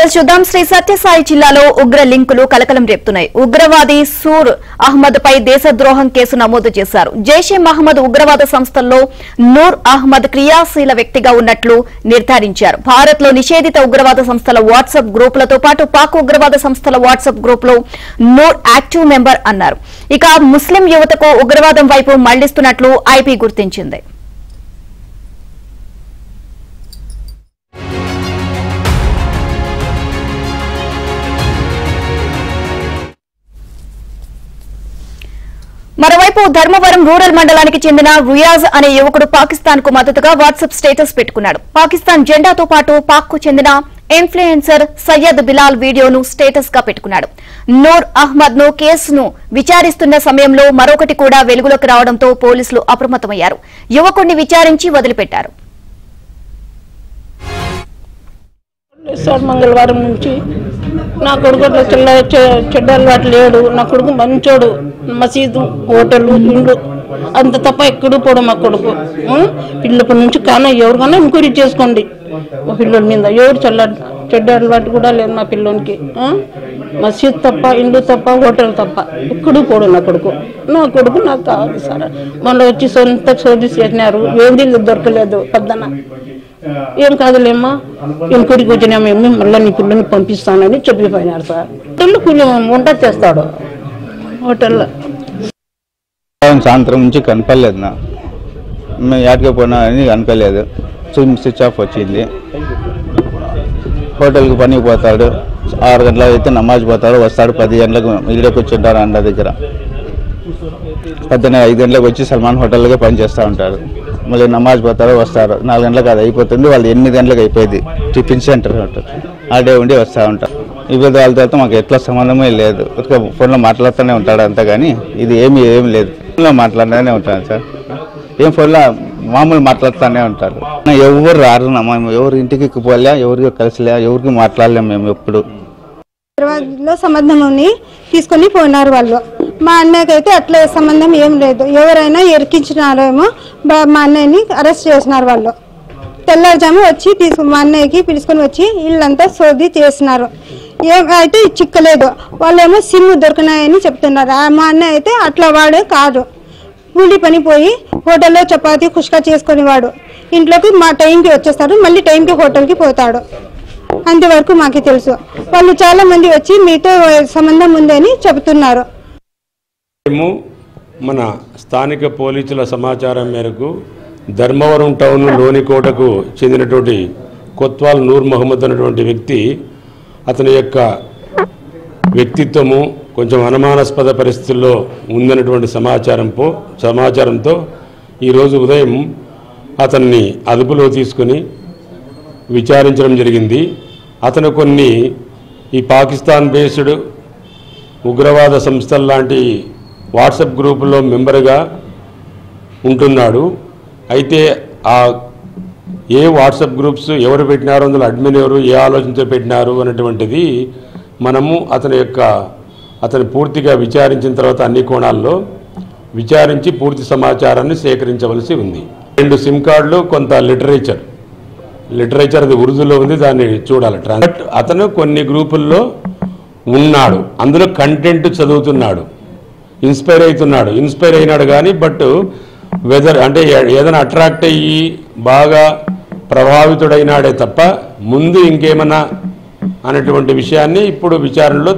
Details చూద్దాం. శ్రీ సత్యసాయి జిల్లాలో ఉగ్ర లింకులు కలకలం రేపుతున్నాయి. ఉగ్రవాది సూర్ అహ్మద్ పై దేశద్రోహం కేసు నమోదు చేశారు. జైషే మహమ్మద్ ఉగ్రవాద సంస్థల్లో నూర్ అహ్మద్ క్రియాశీల వ్యక్తిగా ఉన్నట్లు నిర్ధారించారు. భారత్ లో నిషేధిత ఉగ్రవాద సంస్థల వాట్సాప్ గ్రూపులతో పాటు పాక్ ఉగ్రవాద సంస్థల వాట్సాప్ గ్రూప్ లో నూర్ యాక్టివ్ మెంబర్ అన్నారు. ఇక ముస్లిం యువతకు ఉగ్రవాదం వైపు మళ్లిస్తున్నట్లు ఐపీ గుర్తించింది. మరోవైపు ధర్మవరం రూరల్ మండలానికి చెందిన రియాజ్ అనే యువకుడు పాకిస్తాన్ కు మద్దతుగా వాట్సాప్ స్టేటస్ పెట్టుకున్నాడు. పాకిస్తాన్ జెండాతో పాటు పాక్ కు చెందిన ఇన్ఫ్లుయెన్సర్ సయ్యద్ బిలాల్ వీడియోను స్టేటస్ గా పెట్టుకున్నాడు. నూర్ అహ్మద్ ను కేసును విచారిస్తున్న సమయంలో మరొకటి కూడా వెలుగులోకి రావడంతో పోలీసులు అప్రమత్తమయ్యారు. యువకుడిని విచారించి వదిలిపెట్టారు. మంగళవారం నుంచి నా కొడుకు చెడ్డ అలవాటు లేడు. నా కొడుకు మంచోడు. మసీదు, హోటల్, ఇండ్లు అంత తప్ప ఎక్కడూ పోడు మా కొడుకు. పిల్లల నుంచి కానీ ఎవరికైనా ఎంక్వైరీ చేసుకోండి మా పిల్లల మీద. ఎవరు చెడ్డ అలవాటు కూడా లేదు మా పిల్లోనికి. మసీద్ తప్ప, ఇండ్లు తప్ప, హోటల్ తప్ప ఎక్కడూ పోడు నా కొడుకు. నాకు కావాలి సార్. మొన్న వచ్చి సొంత చోది చేసినారు. ఏంది దొరకలేదు. పద్దన ఏం కాదులేమ్మా, ఎంక్వైరీకి వచ్చినా మేము మళ్ళీ నీ పిల్లల్ని పంపిస్తానని చెప్పిపోయినారు సార్. హోటల్లో వంట చేస్తాడు. హోటల్లో సాయంత్రం నుంచి కనపడలేదు. మేము యాడ్కి పోయినా అని కనపడలేదు. స్విచ్ ఆఫ్ వచ్చింది. హోటల్కి పనికి పోతాడు. 6 గంటలకు అయితే నమాజ్ పోతాడు. వస్తాడు 10 గంటలకు ఇళ్ళకి వచ్చింటారు. అండ దగ్గర 5 గంటలకు వచ్చి సల్మాన్ హోటల్గా పనిచేస్తూ ఉంటారు. మళ్ళీ నమాజ్ పోతారు, వస్తారు. 4 గంటలకు అది అయిపోతుంది. వాళ్ళు 8 గంటలకు అయిపోయింది. టిఫిన్ సెంటర్ హోటల్ ఆడే ఉండి వస్తూ ఉంటారు. ఇప్పుడు వాళ్ళతో మాకు ఎట్లా సంబంధమే లేదు. ఫోన్లో మాట్లాడుతూనే ఉంటాడు అంతా. కానీ ఇది ఏమీ లేదు. ఫోన్లో మాట్లాడుతూనే ఉంటాను సార్. ఫోన్లో మామూలు మాట్లాడుతూనే ఉంటారు. ఎవరు రారు. మేము ఎవరి ఇంటికి పోలే, ఎవరికి కలిసిలే, ఎవరికి మాట్లాడలేము. మేము ఎప్పుడు సంబంధం తీసుకొని పోయినారు వాళ్ళు. మా అన్నయ్యకైతే అట్లా సంబంధం ఏం లేదు. ఎవరైనా ఎరికించినారేమో మా అన్నయ్యని అరెస్ట్ చేసినారు వాళ్ళు. తెల్లారుజాము వచ్చి మా అన్నయ్యకి పిలుచుకొని వచ్చి ఇల్లంతా సోది చేసినారు. ఏమైతే చిక్కలేదు. వాళ్ళేమో సిమ్ దొరికినాయని చెప్తున్నారు. మా అన్నయ్య అయితే అట్లా వాడే కాదు. కూలి పని పోయి హోటల్లో చపాతీ కుష్కా చేసుకుని వాడు ఇంట్లోకి మా టైంకి వచ్చేస్తాడు. మళ్ళీ టైంకి హోటల్కి పోతాడు. అంతవరకు మాకు తెలుసు. వాళ్ళు చాలా మంది వచ్చి మీతో సంబంధం ఉందని చెబుతున్నారు. మన స్థానిక పోలీసుల సమాచారం మేరకు ధర్మవరం టౌన్ లోనికోటకు చెందినటువంటి కొత్వాల్ నూర్ మహమ్మద్ అనేటువంటి వ్యక్తి, అతని యొక్క వ్యక్తిత్వము కొంచెం అనుమానాస్పద పరిస్థితుల్లో ఉందన్నటువంటి సమాచారంతో ఈరోజు ఉదయం అతన్ని అదుపులో తీసుకుని విచారించడం జరిగింది. అతను కొన్ని ఈ పాకిస్తాన్ బేస్డ్ ఉగ్రవాద సంస్థల లాంటి వాట్సాప్ గ్రూపుల్లో మెంబర్గా ఉంటున్నాడు. అయితే ఏ వాట్సాప్ గ్రూప్స్ ఎవరు పెట్టినారో, అందులో అడ్మిన్ ఎవరు, ఏ ఆలోచనతో పెట్టినారు అనేటువంటిది మనము అతను పూర్తిగా విచారించిన తర్వాత అన్ని కోణాల్లో విచారించి పూర్తి సమాచారాన్ని సేకరించవలసి ఉంది. 2 సిమ్ కార్డులు, కొంత లిటరేచర్ అది ఉర్దూలో ఉంది. దాన్ని చూడాలి. అతను కొన్ని గ్రూపుల్లో ఉన్నాడు. అందులో కంటెంట్ చదువుతున్నాడు. ఇన్స్పైర్ అయినాడు కానీ వెదర్ అంటే ఏదైనా అట్రాక్ట్ అయ్యి బాగా ప్రభావితుడైనాడే తప్ప ముందు ఇంకేమన్నా అనేటువంటి విషయాన్ని ఇప్పుడు విచారణలో